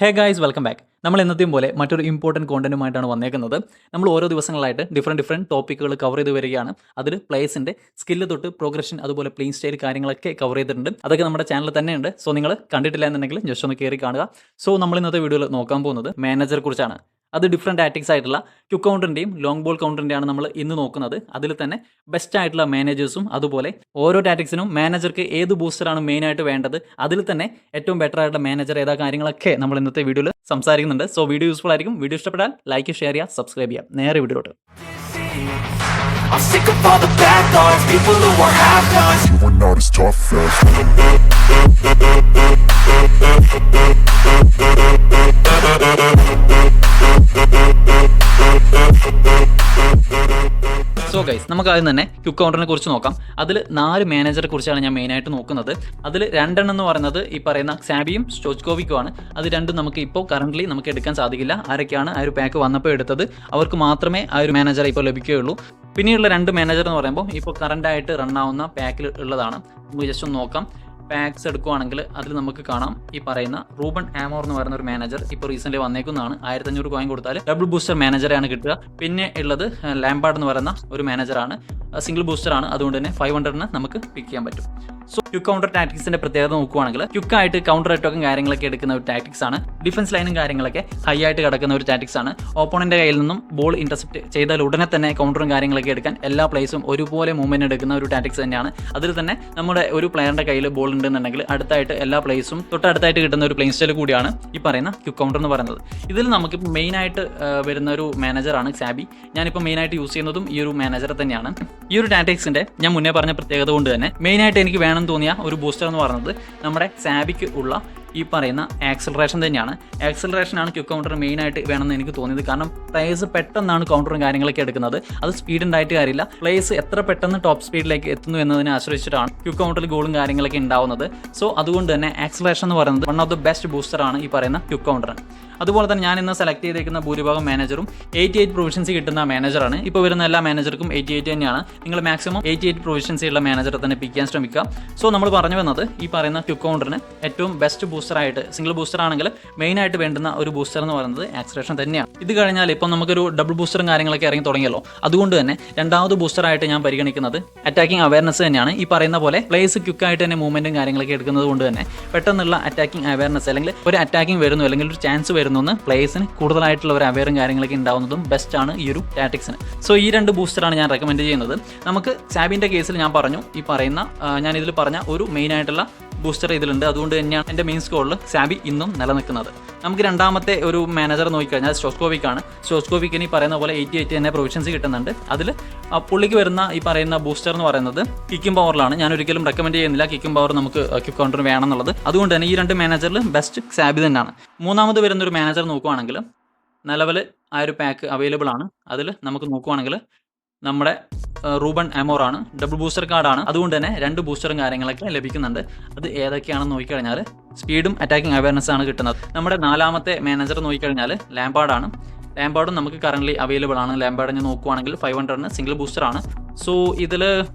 Hey guys, welcome back. നമ്മൾ എന്നത്തെയും പോലെ മറ്റൊരു ഇമ്പോർട്ടൻറ്റ് കോണ്ടന്റുമായിട്ടാണ് വന്നേക്കുന്നത്. നമ്മൾ ഓരോ ദിവസങ്ങളായിട്ട് ഡിഫറെൻറ്റ് ടോപ്പിക്കുകൾ കവർ ചെയ്ത് വരികയാണ്. അതിൽ പ്ലേയേഴ്സിൻ്റെ സ്കില്ല് തൊട്ട് പ്രോഗ്രഷൻ, അതുപോലെ പ്ലേയിങ് സ്റ്റൈൽ കാര്യങ്ങളൊക്കെ കവർ ചെയ്തിട്ടുണ്ട്. അതൊക്കെ നമ്മുടെ ചാനലിൽ തന്നെയുണ്ട്. സോ നിങ്ങൾ കണ്ടിട്ടില്ല എന്നുണ്ടെങ്കിൽ ജസ്റ്റ് ഒന്ന് കയറി കാണുക. സോ നമ്മൾ ഇന്നത്തെ വീഡിയോയിൽ നോക്കാൻ പോകുന്നത് മാനേജറെ കുറിച്ചാണ്. അത് ഡിഫറെൻറ്റ് ടാറ്റിക്സ് ആയിട്ടുള്ള ക്യുക്ക് കൗണ്ടറിൻ്റെയും ലോങ് ബോൾ കൗണ്ടറിൻ്റെയാണ് നമ്മൾ ഇന്ന് നോക്കുന്നത്. അതിൽ തന്നെ ബെസ്റ്റ് ആയിട്ടുള്ള മാനേജേഴ്സും അതുപോലെ ഓരോ ടാറ്റിക്സിനും മാനേജർക്ക് ഏത് ബൂസ്റ്ററാണ് മെയിനായിട്ട് വേണ്ടത്, അതിൽ തന്നെ ഏറ്റവും ബെറ്റർ ആയിട്ടുള്ള മാനേജർ ഏതാ കാര്യങ്ങളൊക്കെ നമ്മൾ ഇന്നത്തെ വീഡിയോയിൽ സംസാരിക്കുന്നുണ്ട്. സോ വീഡിയോ യൂസ്ഫുൾ ആയിരിക്കും. വീഡിയോ ഇഷ്ടപ്പെട്ടാൽ ലൈക്ക്, ഷെയർ ചെയ്യുക, സബ്സ്ക്രൈബ് ചെയ്യുക. നേരെ വീഡിയോട്ട്. I'm sick of all the bad thoughts, people who are half-nots. You are not as tough as so guys, നമുക്ക് ആദ്യം തന്നെ ക്യുക്ക് കൗണ്ടറിനെ കുറിച്ച് നോക്കാം. അതിൽ 4 മാനേജറെ കുറിച്ചാണ് ഞാൻ മെയിനായിട്ട് നോക്കുന്നത്. അതിൽ 2 എന്ന് പറയുന്നത് ഈ പറയുന്ന സാബിയും സ്റ്റോച്ച്കോവിക്കുമാണ്. അത് രണ്ടും നമുക്ക് ഇപ്പോൾ കറൻ്റ്ലി നമുക്ക് എടുക്കാൻ സാധിക്കില്ല. ആരൊക്കെയാണ് ആ ഒരു പാക്ക് വന്നപ്പോൾ എടുത്തത്, അവർക്ക് മാത്രമേ ആ ഒരു മാനേജർ ഇപ്പോൾ ലഭിക്കുകയുള്ളൂ. പിന്നെയുള്ള 2 മാനേജർ എന്ന് പറയുമ്പോൾ ഇപ്പോൾ കറൻ്റായിട്ട് റണ്ണാവുന്ന പാക്കിൽ ഉള്ളതാണ്. നമുക്ക് ജസ്റ്റ് ഒന്ന് നോക്കാം. പാക്സ് എടുക്കുകയാണെങ്കിൽ അതിൽ നമുക്ക് കാണാം ഈ പറയുന്ന റൂബൺ ആമോർ എന്ന് പറയുന്ന ഒരു മാനേജർ ഇപ്പോൾ റീസെൻ്റ് വന്നേക്കുന്നതാണ്. 1500 കോയിൻ കൊടുത്താൽ ഡബിൾ ബൂസ്റ്റർ മാനേജറാണ് കിട്ടുക. പിന്നെ ഉള്ളത് ലാംബാർഡ് എന്ന് പറയുന്ന ഒരു മാനേജറാണ്, സിംഗിൾ ബൂസ്റ്ററാണ്. അതുകൊണ്ട് തന്നെ 500 നമുക്ക് പിക്ക് ചെയ്യാൻ പറ്റും. സോ ക്യുക്ക് കൗണ്ടർ ടാക്ടിക്സിന്റെ പ്രത്യേകത നോക്കുകയാണെങ്കിൽ ക്യുക്കായിട്ട് കൗണ്ടർ അറ്റാക്കും കാര്യങ്ങളൊക്കെ എടുക്കുന്ന ഒരു ടാക്ടിക്സ് ആണ്. ഡിഫൻസ് ലൈനും കാര്യങ്ങളൊക്കെ ഹൈ ആയിട്ട് കിടക്കുന്ന ഒരു ടാക്ടിക്സ് ആണ്. ഓപ്പോണന്റെ കയ്യിൽ നിന്നും ബോൾ ഇന്റർസെപ്റ്റ് ചെയ്താൽ ഉടനെ തന്നെ കൗണ്ടറും കാര്യങ്ങളൊക്കെ എടുക്കാൻ എല്ലാ പ്ലേസും ഒരുപോലെ മൂവ്മെന്റ് എടുക്കുന്ന ഒരു ടാക്ടിക്സ് തന്നെയാണ്. അതിൽ തന്നെ നമ്മുടെ ഒരു പ്ലെയറിന്റെ കയ്യിൽ ബോൾ ഉണ്ടെന്നുണ്ടെങ്കിൽ അടുത്തായിട്ട് എല്ലാ പ്ലേസും തൊട്ടടുത്തായിട്ട് കിട്ടുന്ന ഒരു പ്ലേയിങ് സ്റ്റൈൽ കൂടിയാണ് ഈ പറയുന്ന ക്യുക്ക് കൗണ്ടർ എന്ന് പറയുന്നത്. ഇതിൽ നമുക്ക് മെയിനായിട്ട് വരുന്ന ഒരു മാനേജറാണ് സാബി. ഞാനിപ്പോൾ മെയിനായിട്ട് യൂസ് ചെയ്യുന്നതും ഈ ഒരു മാനേജറെ തന്നെയാണ്. ഈ ഒരു ടാക്ടിക്സിന്റെ ഞാൻ മുന്നേ പറഞ്ഞ പ്രത്യേകത കൊണ്ട് തന്നെ മെയിനായിട്ട് എനിക്ക് വേണം തോന്നിയ ഒരു ബൂസ്റ്റർ എന്ന് പറയുന്നത് നമ്മുടെ സാബിക്ക് ഉള്ള ഈ പറയുന്ന ആക്സലറേഷൻ തന്നെയാണ്. ആക്സലറേഷനാണ് ക്യുക്ക് കൗണ്ടർ മെയിനായിട്ട് വേണമെന്ന് എനിക്ക് തോന്നിയത്. കാരണം പ്ലേയേഴ്സ് പെട്ടെന്നാണ് കൗണ്ടറും കാര്യങ്ങളൊക്കെ എടുക്കുന്നത്. അത് സ്പീഡ് ഉണ്ടായിട്ട് കാര്യമില്ല. പ്ലേയേഴ്സ് എത്ര പെട്ടെന്ന് ടോപ്പ് സ്പീഡിലേക്ക് എത്തുന്നു എന്നതിനെ ആശ്രയിച്ചിട്ടാണ് ക്യുക്ക് കൗണ്ടറിൽ ഗോളും കാര്യങ്ങളൊക്കെ ഉണ്ടാവുന്നത്. സോ അതുകൊണ്ട് തന്നെ ആക്സലറേഷൻ എന്ന് പറയുന്നത് വൺ ഓഫ് ദ ബെസ്റ്റ് ബൂസ്റ്ററാണ് ഈ പറയുന്ന ക്യുക്ക് കൗണ്ടർ. അതുപോലെ തന്നെ ഞാൻ ഇന്ന് സെലക്ട് ചെയ്തേക്കുന്ന ഭൂരിഭാഗം മാനേജറും 88 പ്രൊവിഷൻസി കിട്ടുന്ന മാനേജറാണ്. ഇപ്പോൾ വരുന്ന എല്ലാ മാനേജർക്കും 88 തന്നെയാണ്. നിങ്ങൾ മാക്സിമം 88 പ്രൊവിഷൻസി ഉള്ള മാനേജറെ തന്നെ പിക്ക് ചെയ്യാൻ ശ്രമിക്കുക. സോ നമ്മൾ പറഞ്ഞു വന്നത് ഈ പറയുന്ന ക്യുക്ക് കൗണ്ടറിന് ഏറ്റവും ബെസ്റ്റ് ബൂസ്റ്ററായിട്ട്, സിംഗിൾ ബൂസ്റ്റർ ആണെങ്കിൽ മെയിനായിട്ട് വേണ്ടുന്ന ഒരു ബൂസ്റ്റർ എന്ന് പറയുന്നത് ആക്സലറേഷൻ തന്നെയാണ്. ഇത് കഴിഞ്ഞാൽ ഇപ്പം നമുക്കൊരു ഡബിൾ ബൂസ്റ്ററും കാര്യങ്ങളൊക്കെ ഇറങ്ങി തുടങ്ങിയല്ലോ. അതുകൊണ്ട് തന്നെ രണ്ടാമത് ബൂസ്റ്ററായിട്ട് ഞാൻ പരിഗണിക്കുന്നത് അറ്റാക്കിംഗ് അവയർനെസ് തന്നെയാണ്. ഈ പറയുന്ന പോലെ പ്ലേസ് ക്യുക്കായിട്ട് തന്നെ മൂവ്മെന്റും കാര്യങ്ങളൊക്കെ എടുക്കുന്നത് കൊണ്ട് തന്നെ പെട്ടെന്നുള്ള അറ്റാക്കിംഗ് അവയർനെസ്, അല്ലെങ്കിൽ ഒരു അറ്റാക്കിംഗ് വരുന്നു അല്ലെങ്കിൽ ഒരു ചാൻസ് വരുന്നു പ്ലേയേഴ്സിന് കൂടുതലായിട്ടുള്ള ഒരു അവയറും കാര്യങ്ങളൊക്കെ ഉണ്ടാവുന്നതും ബെസ്റ്റ് ആണ് ഈ ഒരു ടാറ്റിക്സിന്. സോ ഈ 2 ബൂസ്റ്ററാണ് ഞാൻ റെക്കമെൻഡ് ചെയ്യുന്നത്. നമുക്ക് സാബിൻ്റെ കേസിൽ ഞാൻ പറഞ്ഞു ഈ പറയുന്ന ഞാൻ ഇതിൽ പറഞ്ഞ ഒരു മെയിൻ ആയിട്ടുള്ള ബൂസ്റ്റർ ഇതിലുണ്ട്. അതുകൊണ്ട് തന്നെയാണ് എൻ്റെ മെയിൻ സ്കോറിൽ സാബി ഇന്നും നിലനിൽക്കുന്നത്. നമുക്ക് രണ്ടാമത്തെ ഒരു മാനേജർ നോക്കിക്കഴിഞ്ഞാൽ സ്റ്റോച്ച്കോവിക്കാണ്. സ്റ്റോച്ച്കോവിക്കിന് ഈ പറയുന്ന പോലെ 88 തന്നെ പ്രൊവിഷൻസ് കിട്ടുന്നുണ്ട്. അതിൽ പുള്ളിക്ക് വരുന്ന ഈ പറയുന്ന ബൂസ്റ്റർ എന്ന് പറയുന്നത് കിക്കിംഗ് പവറിലാണ്. ഞാൻ ഒരിക്കലും റെക്കമെൻഡ് ചെയ്യുന്നില്ല കിക്കിംഗ് പവർ നമുക്ക് ക്യുക്ക് കൗണ്ടറിന് വേണമെന്നുള്ളത്. അതുകൊണ്ട് തന്നെ ഈ 2 മാനേജറിൽ ബെസ്റ്റ് സാബി തന്നെയാണ്. മൂന്നാമത് വരുന്നൊരു മാനേജർ നോക്കുവാണെങ്കിൽ നിലവിൽ ആ ഒരു പാക്ക് അവൈലബിൾ ആണ്. അതിൽ നമുക്ക് നോക്കുവാണെങ്കിൽ നമ്മുടെ റൂബൺ ആമോറാണ്. ഡബിൾ ബൂസ്റ്റർ കാർഡാണ്. അതുകൊണ്ട് തന്നെ 2 ബൂസ്റ്ററും കാര്യങ്ങളൊക്കെ ലഭിക്കുന്നുണ്ട്. അത് ഏതൊക്കെയാണെന്ന് നോക്കിക്കഴിഞ്ഞാൽ സ്പീഡും അറ്റാക്കിംഗ് അവയർനെസ് ആണ് കിട്ടുന്നത്. നമ്മുടെ 4ാമത്തെ മാനേജർ നോക്കിക്കഴിഞ്ഞാൽ ലാംബാർഡാണ്. ലാംബാർഡും നമുക്ക് കറൻ്റ്ലി അവൈലബിൾ ആണ്. ലാംബാർഡിന് നോക്കുവാണെങ്കിൽ 500 സിംഗിൾ ബൂസ്റ്ററാണ്. സോ ഇതിൽ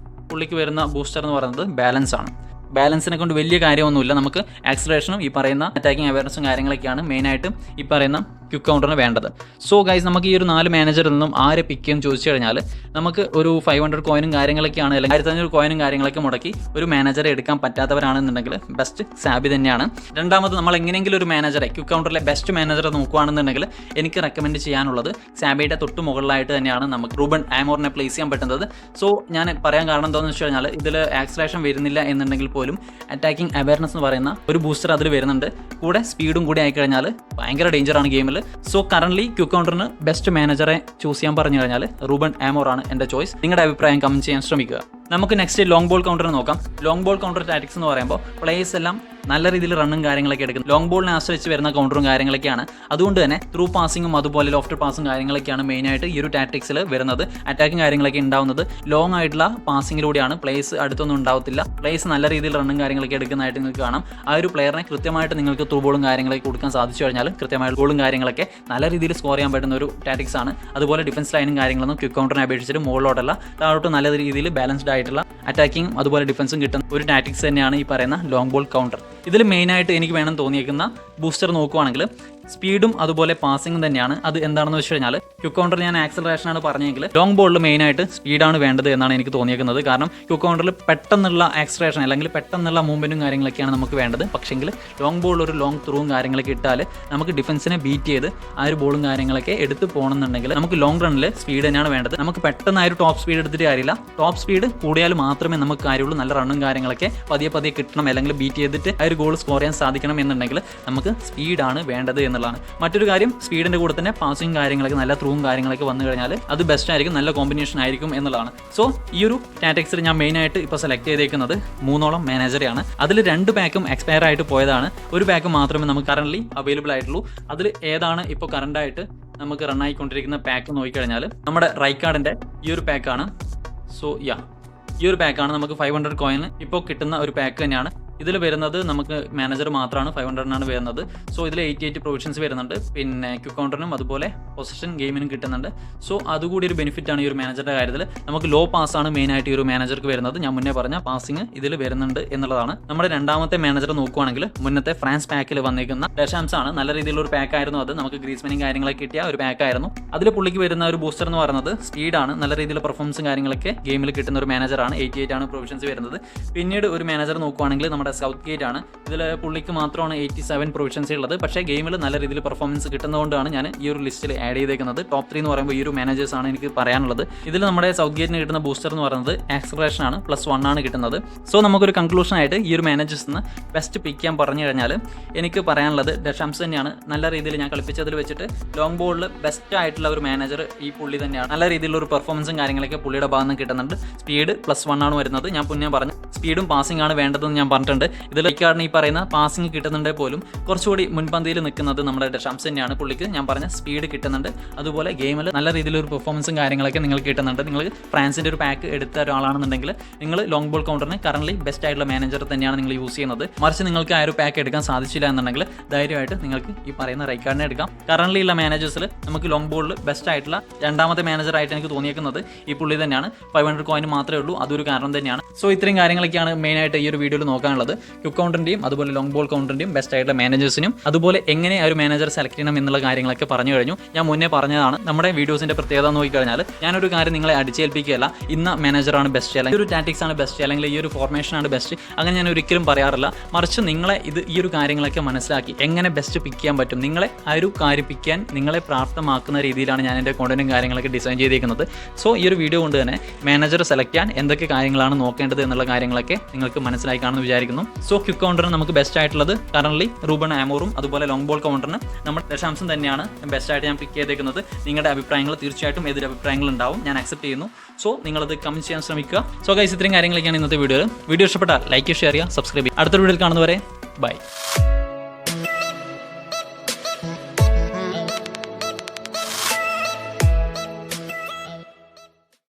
പുള്ളിക്ക് വരുന്ന ബൂസ്റ്റർ എന്ന് പറയുന്നത് ബാലൻസ് ആണ്. ബാലൻസിനെ കൊണ്ട് വലിയ കാര്യമൊന്നുമില്ല. നമുക്ക് ആക്സലറേഷനും ഈ പറയുന്ന അറ്റാക്കിംഗ് അവയർനെസ്സും കാര്യങ്ങളൊക്കെയാണ് മെയിനായിട്ടും ഈ പറയുന്ന ക്യുക്ക് കൗണ്ടറിന് വേണ്ടത്. സോ ഗൈസ്, നമുക്ക് ഈ ഒരു 4 മാനേജറിൽ നിന്നും ആരെ പിക്ക് ചെയ്യുമെന്ന് ചോദിച്ചു കഴിഞ്ഞാൽ നമുക്ക് ഒരു 500 കോയിനും കാര്യങ്ങളൊക്കെയാണ്, അല്ലെങ്കിൽ 1500 കോയിനും കാര്യങ്ങളൊക്കെ മുടക്കി ഒരു മാനേജറെ എടുക്കാൻ പറ്റാത്തവരാണെന്നുണ്ടെങ്കിൽ ബെസ്റ്റ് സാബി തന്നെയാണ്. രണ്ടാമത് നമ്മൾ എങ്ങനെയെങ്കിലും ഒരു മാനേജറെ ക്യുക്ക് കൗണ്ടറിലെ ബെസ്റ്റ് മാനേജറെ നോക്കുകയാണെന്നുണ്ടെങ്കിൽ എനിക്ക് റെക്കമെൻഡ് ചെയ്യാനുള്ളത് സാബിയുടെ തൊട്ട് മുകളിലായിട്ട് തന്നെയാണ് നമുക്ക് റൂബൺ ആമോറിനെ പ്ലേസ് ചെയ്യാൻ പറ്റുന്നത്. സോ ഞാൻ പറയാൻ കാരണം എന്താണെന്ന് വെച്ച് കഴിഞ്ഞാൽ ഇതിൽ ആക്സലറേഷൻ വരുന്നില്ല എന്നുണ്ടെങ്കിൽ പോലും അറ്റാക്കിംഗ് അവയർനെസ് എന്ന് പറയുന്ന ഒരു ബൂസ്റ്റർ അതിൽ വരുന്നുണ്ട്. കൂടെ സ്പീഡും കൂടി ആയിക്കഴിഞ്ഞാൽ ഭയങ്കര ഡേഞ്ചറാണ് ഗെയിമിൽ. സോ കറൻ്റ്ലി ക്യുക്ക് കൗണ്ടറിന് ബെസ്റ്റ് മാനേജറെ ചൂസ് ചെയ്യാൻ പറഞ്ഞു കഴിഞ്ഞാൽ റൂബൺ ആമോറാണ് എൻ്റെ ചോയ്സ്. നിങ്ങളുടെ അഭിപ്രായം കമൻറ്റ് ചെയ്യാൻ ശ്രമിക്കുക. നമുക്ക് നെക്സ്റ്റ് ലോങ് ബോൾ കൗണ്ടറിന് നോക്കാം. ലോങ് ബോൾ കൗണ്ടർ ടാറ്റിക്സ് എന്ന് പറയുമ്പോൾ പ്ലേയേഴ്സ് എല്ലാം നല്ല രീതിയിൽ റണ്ണും കാര്യങ്ങളൊക്കെ എടുക്കും. ലോങ് ബോളിനെ ആശ്രയിച്ച് വരുന്ന കൗണ്ടറും കാര്യങ്ങളൊക്കെയാണ്. അതുകൊണ്ട് തന്നെ ത്രൂ പാസിങ്ങും അതുപോലെ ലോഫ്റ്റർ പാസും കാര്യങ്ങളൊക്കെയാണ് മെയിനായിട്ട് ഈ ഒരു ടാറ്റിക്സിൽ വരുന്നത്. അറ്റാക്കിങ് കാര്യങ്ങളൊക്കെ ഉണ്ടാവുന്നത് ലോങ് ആയിട്ടുള്ള പാസിങ്ങിലൂടെയാണ്. പ്ലേയേഴ്സ് അടുത്തൊന്നും ഉണ്ടാവത്തില്ല. പ്ലേയേഴ്സ് നല്ല രീതിയിൽ റണ്ണും കാര്യങ്ങളൊക്കെ എടുക്കുന്നതായിട്ട് നിങ്ങൾക്ക് കാണാം. ആ ഒരു പ്ലെയറിനെ കൃത്യമായിട്ട് നിങ്ങൾക്ക് ത്രൂ ബോളും കാര്യങ്ങളൊക്കെ കൊടുക്കാൻ സാധിച്ചു കഴിഞ്ഞാൽ കൃത്യമായ ഗോളും കാര്യങ്ങളൊക്കെ നല്ല രീതിയിൽ സ്കോർ ചെയ്യാൻ പറ്റുന്ന ഒരു ടാറ്റിക്സ് ആണ്. അതുപോലെ ഡിഫൻസ് ലൈനും കാര്യങ്ങളൊന്നും ക്യുക്ക് കൗണ്ടറിനെ അപേക്ഷിച്ചിട്ട് മുകളിലോട്ടല്ല താഴോട്ട് നല്ല രീതിയിൽ ബാലൻസ്ഡ് ആയിട്ടുള്ള അറ്റാക്കിങ്ങും അതുപോലെ ഡിഫൻസും കിട്ടുന്ന ഒരു ടാറ്റിക്സ് തന്നെയാണ് ഈ പറയുന്ന ലോങ് ബോൾ കൗണ്ടർ. ഇതിൽ മെയിനായിട്ട് എനിക്ക് വേണം തോന്നിയേക്കുന്ന ബൂസ്റ്റർ നോക്കുവാണെങ്കിൽ സ്പീഡും അതുപോലെ പാസിംഗും തന്നെയാണ്. അത് എന്താണെന്ന് വെച്ച് കഴിഞ്ഞാൽ ക്വിക്ക് കൗണ്ടർ ഞാൻ ആക്സലറേഷനാണ് പറഞ്ഞെങ്കിൽ ലോങ് ബോളിൽ മെയിനായിട്ട് സ്പീഡാണ് വേണ്ടത് എന്നാണ് എനിക്ക് തോന്നിയേക്കുന്നത്. കാരണം ക്വിക്ക് കൗണ്ടറിൽ പെട്ടെന്നുള്ള ആക്സലറേഷൻ അല്ലെങ്കിൽ പെട്ടെന്നുള്ള മൂവ്മെൻറ്റും കാര്യങ്ങളൊക്കെയാണ് നമുക്ക് വേണ്ടത്. പക്ഷെങ്കിൽ ലോങ് ബോളിൽ ഒരു ലോങ് ത്രൂവും കാര്യങ്ങളൊക്കെ ഇട്ടാൽ നമുക്ക് ഡിഫൻസിനെ ബീറ്റ് ചെയ്ത് ആ ഒരു ബോളും കാര്യങ്ങളൊക്കെ എടുത്ത് പോകണമെന്നുണ്ടെങ്കിൽ നമുക്ക് ലോങ് റണ്ണിൽ സ്പീഡ് തന്നെയാണ് വേണ്ടത്. നമുക്ക് പെട്ടെന്ന് ആ ഒരു ടോപ്പ് സ്പീഡ് എടുത്തിട്ട് കാര്യമില്ല. ടോപ്പ് സ്പീഡ് കൂടിയാൽ മാത്രമേ നമുക്ക് കാര്യമുള്ളൂ. നല്ല റണ്ണും കാര്യങ്ങളൊക്കെ പതിയെ പതിയെ കിട്ടണം, അല്ലെങ്കിൽ ബീറ്റ് ചെയ്തിട്ട് ആ ഒരു ഗോൾ സ്കോർ ചെയ്യാൻ സാധിക്കണം എന്നുണ്ടെങ്കിൽ നമുക്ക് സ്പീഡാണ് വേണ്ടത് എന്നുള്ളതാണ്. മറ്റൊരു കാര്യം, സ്പീഡിൻ്റെ കൂടെ തന്നെ പാസിംഗ് കാര്യങ്ങളൊക്കെ നല്ല ത്രൂവും കാര്യങ്ങളൊക്കെ വന്നു കഴിഞ്ഞാൽ അത് ബെസ്റ്റ് ആയിരിക്കും, നല്ല കോമ്പിനേഷൻ ആയിരിക്കും എന്നുള്ളതാണ്. സോ ഈ ഒരു ടാറ്റിക്സിൽ ഞാൻ മെയിനായിട്ട് ഇപ്പോൾ സെലക്ട് ചെയ്തേക്കുന്നത് 3 മാനേജറെയാണ്. അതിൽ 2 പാക്കും എക്സ്പയർ ആയിട്ട് പോയതാണ്. ഒരു പാക്ക് മാത്രമേ നമുക്ക് കറൻ്റ്ലി അവൈലബിൾ ആയിട്ടുള്ളൂ. അതിൽ ഏതാണ് ഇപ്പോൾ കറണ്ടായിട്ട് നമുക്ക് റൺ ആയിക്കൊണ്ടിരിക്കുന്ന പാക്ക് നോക്കിക്കഴിഞ്ഞാൽ നമ്മുടെ റൈക്കാർഡിൻ്റെ ഈ ഒരു പാക്കാണ്. സോ ഈ ഒരു പാക്കാണ് നമുക്ക് 500 കോയിന് ഇപ്പോൾ കിട്ടുന്ന ഒരു പാക്ക് തന്നെയാണ്. ഇതിൽ വരുന്നത് നമുക്ക് മാനേജർ മാത്രമാണ് 500 വരുന്നത്. സോ ഇതിൽ 88 പ്രൊവിഷൻസ് വരുന്നുണ്ട്. പിന്നെ ക്വിക്ക് കൗണ്ടറിനും അതുപോലെ പൊസിഷൻ ഗെയിമിനും കിട്ടുന്നുണ്ട്. സോ അതുകൂടി ഒരു ബെനിഫിറ്റ് ആണ് ഈ ഒരു മാനേജറുടെ കാര്യത്തിൽ. നമുക്ക് ലോ പാസ്സാണ് മെയിനായിട്ട് ഈ ഒരു മാനേജർക്ക് വരുന്നത്. ഞാൻ മുന്നേ പറഞ്ഞ പാസിംഗ് ഇതിൽ വരുന്നുണ്ട് എന്നുള്ളതാണ്. നമ്മുടെ രണ്ടാമത്തെ മാനേജർ നോക്കുവാണെങ്കിൽ മുന്നത്തെ ഫ്രാൻസ് പാക്കിൽ വന്നിരിക്കുന്ന ഡെഷാംസ് ആണ്. നല്ല രീതിയിലുള്ള ഒരു പാക്കായിരുന്നു അത്. നമുക്ക് ഗ്രീസ്മാനും കാര്യങ്ങളൊക്കെ കിട്ടിയ ഒരു പാക്കായിരുന്നു. അതിൽ പുള്ളിക്ക് വരുന്ന ഒരു ബൂസ്റ്റർ എന്ന് പറയുന്നത് സ്പീഡാണ്. നല്ല രീതിയിലുള്ള പെർഫോമൻസും കാര്യങ്ങളൊക്കെ ഗെയിമിൽ കിട്ടുന്ന ഒരു മാനേജറാണ്. 88 ആണ് പ്രൊവിഷൻസ് വരുന്നത്. പിന്നീട് ഒരു മാനേജർ നോക്കുവാണെങ്കിൽ നമ്മുടെ സൗത്ത് ഗേറ്റ് ആണ്. ഇതിൽ പുള്ളിക്ക് മാത്രമാണ് 87 പ്രൊവിഷൻസ് ഉള്ളത്. പക്ഷേ ഗെയിമിൽ നല്ല രീതിയിൽ പെർഫോമൻസ് കിട്ടുന്നതുകൊണ്ടാണ് ഞാൻ ഈ ഒരു ലിസ്റ്റിൽ ആഡ് ചെയ്തേക്കുന്നത്. ടോപ്പ് 3 എന്ന് പറയുമ്പോൾ ഈ ഒരു മാനേജേഴ്സ് ആണ് എനിക്ക് പറയാനുള്ളത്. ഇതിൽ നമ്മുടെ സൗത്ത് ഗേറ്റിന് കിട്ടുന്ന ബൂസ്റ്റർ എന്ന് പറയുന്നത് ആക്സലറേഷൻ ആണ്, +1 ആണ് കിട്ടുന്നത്. സോ നമുക്കൊരു കൺക്ലൂഷൻ ആയിട്ട് ഈ ഒരു മാനേജേഴ്സ് നിന്ന് ബെസ്റ്റ് പിക്ക് ചെയ്യാൻ പറഞ്ഞു കഴിഞ്ഞാൽ എനിക്ക് പറയാനുള്ളത് ഡെഷാംസ് തന്നെയാണ്. നല്ല രീതിയിൽ ഞാൻ കളിപ്പിച്ചതിൽ വെച്ചിട്ട് ലോങ് ബോളിൽ ബെസ്റ്റ് ആയിട്ടുള്ള ഒരു മാനേജർ ഈ പുള്ളി തന്നെയാണ്. നല്ല രീതിയിലുള്ള ഒരു പെർഫോമൻസും കാര്യങ്ങളൊക്കെ പുള്ളിയുടെ ഭാഗത്ത് നിന്ന് കിട്ടുന്നുണ്ട്. സ്പീഡ് +1 ആണ് വരുന്നത്. ഞാൻ മുന്നേ പറഞ്ഞു സ്പീഡും പാസിംഗ് ആണ് വേണ്ടതെന്ന് ഞാൻ പറഞ്ഞിട്ടുണ്ട്. ഇതിൽ ഈ പറയുന്ന പാസിംഗ് കിട്ടുന്നുണ്ടെങ്കിൽ പോലും കുറച്ചുകൂടി മുൻപന്തിയിൽ നിൽക്കുന്നത് നമ്മുടെ ഡെഷാംസ് തന്നെയാണ്. പുള്ളിക്ക് ഞാൻ പറഞ്ഞ സ്പീഡ് കിട്ടുന്നുണ്ട്. അതുപോലെ ഗെയിമിൽ നല്ല രീതിയിലൊരു പെർഫോമൻസും കാര്യങ്ങളൊക്കെ നിങ്ങൾക്ക് കിട്ടുന്നുണ്ട്. നിങ്ങൾ ഫ്രാൻസിൻ്റെ ഒരു പാക്ക് എടുത്ത ഒരാളാണെന്നുണ്ടെങ്കിൽ നിങ്ങൾ ലോങ് ബോൾ കൗണ്ടറിന് കറൻറ്റ്ലി ബെസ്റ്റ് ആയിട്ടുള്ള മാനേജർ തന്നെയാണ് നിങ്ങൾ യൂസ് ചെയ്യുന്നത്. മറിച്ച് നിങ്ങൾക്ക് ആ ഒരു പാക്ക് എടുക്കാൻ സാധിച്ചില്ല എന്നുണ്ടെങ്കിൽ ധൈര്യമായിട്ട് നിങ്ങൾക്ക് ഈ പറയുന്ന റൈക്കാർഡിനെ എടുക്കാം. കറൻറ്റ്ലി ഉള്ള മാനേജേഴ്സിൽ നമുക്ക് ലോങ് ബോളിൽ ബെസ്റ്റ് ആയിട്ടുള്ള രണ്ടാമത്തെ മാനേജറായിട്ട് എനിക്ക് തോന്നിയേക്കുന്നത് ഈ പുള്ളി തന്നെയാണ്. 500 കോയിൻ മാത്രമേ ഉള്ളൂ. അതൊരു കാരണം തന്നെയാണ്. സോ ഇത്രയും കാര്യങ്ങളൊക്കെയാണ് മെയിനായിട്ട് ഈ ഒരു വീഡിയോയിൽ നോക്കാനുള്ളത്. ക്വിക്ക് കൗണ്ടറിൻ്റെയും അതുപോലെ ലോങ് ബോൾ കൗണ്ടറിൻ്റെയും ബെസ്റ്റ് ആയിട്ടുള്ള മാനേജേഴ്സിനും അതുപോലെ എങ്ങനെ ആ ഒരു മാനേജർ സെലക്ട് ചെയ്യണം എന്നുള്ള കാര്യങ്ങളൊക്കെ പറഞ്ഞു കഴിഞ്ഞു. ഞാൻ മുന്നേ പറഞ്ഞതാണ്. നമ്മുടെ വീഡിയോസിൻ്റെ പ്രത്യേകത നോക്കിക്കഴിഞ്ഞാൽ ഞാനൊരു കാര്യം നിങ്ങളെ അടിച്ചേൽപ്പിക്കുകയല്ല, ഇന്ന മാനേജറാണ് ബെസ്റ്റ്, അല്ലെങ്കിൽ ഈ ഒരു ടാറ്റിക്സ് ആണ് ബെസ്റ്റ്, അല്ലെങ്കിൽ ഈ ഒരു ഫോർമേഷനാണ് ബെസ്റ്റ്, അങ്ങനെ ഞാൻ ഒരിക്കലും പറയാറില്ല. മറിച്ച് നിങ്ങളെ ഈ ഒരു കാര്യങ്ങളൊക്കെ മനസ്സിലാക്കി എങ്ങനെ ബെസ്റ്റ് പിക്ക് ചെയ്യാൻ പറ്റും, നിങ്ങളെ ആ ഒരു കാര്യം പിക്ക് ചെയ്യാൻ നിങ്ങളെ പ്രാപ്തമാക്കുന്ന രീതിയിലാണ് ഞാൻ എൻ്റെ കോണ്ടന്റും കാര്യങ്ങളൊക്കെ ഡിസൈൻ ചെയ്തിരിക്കുന്നത്. സോ ഈ ഒരു വീഡിയോ കൊണ്ട് തന്നെ മാനേജർ സെലക്ട് ചെയ്യാൻ എന്തൊക്കെ കാര്യങ്ങളാണ് നോക്കേണ്ടത് എന്നുള്ള കാര്യങ്ങളൊക്കെ നിങ്ങൾക്ക് മനസ്സിലായി കാണുമെന്ന് വിചാരിക്കുന്നു. സോ ക്വിക്ക് കൗണ്ടറിന് നമുക്ക് ബെസ്റ്റ് ആയിട്ടുള്ളത് കറൻറ്റ്ലി റൂബൺ ആമോറും അതുപോലെ ലോങ് ബോൾ കൗണ്ടറിന് നമ്മുടെ ഡെഷാംസും തന്നെയാണ് ബെസ്റ്റ് ആയിട്ട് ഞാൻ പിക്ക് ചെയ്തേക്കുന്നത്. നിങ്ങളുടെ അഭിപ്രായങ്ങൾ തീർച്ചയായിട്ടും എതിരഭിപ്രായങ്ങൾ ഉണ്ടാവും, ഞാൻ അക്സെപ്റ്റ് ചെയ്യുന്നു. സോ നിങ്ങളത് കമന്റ് ചെയ്യാൻ ശ്രമിക്കുക. സോ ഗൈസ്, ഇത്രയും കാര്യങ്ങളൊക്കെയാണ് ഇന്നത്തെ വീഡിയോ. വീഡിയോ ഇഷ്ടപ്പെട്ടാൽ ലൈക്ക്, ഷെയർ ചെയ്യുക, സബ്സ്ക്രൈബ് ചെയ്യുക. അടുത്ത വീഡിയോയിൽ കാണുന്നവരെ ബൈ.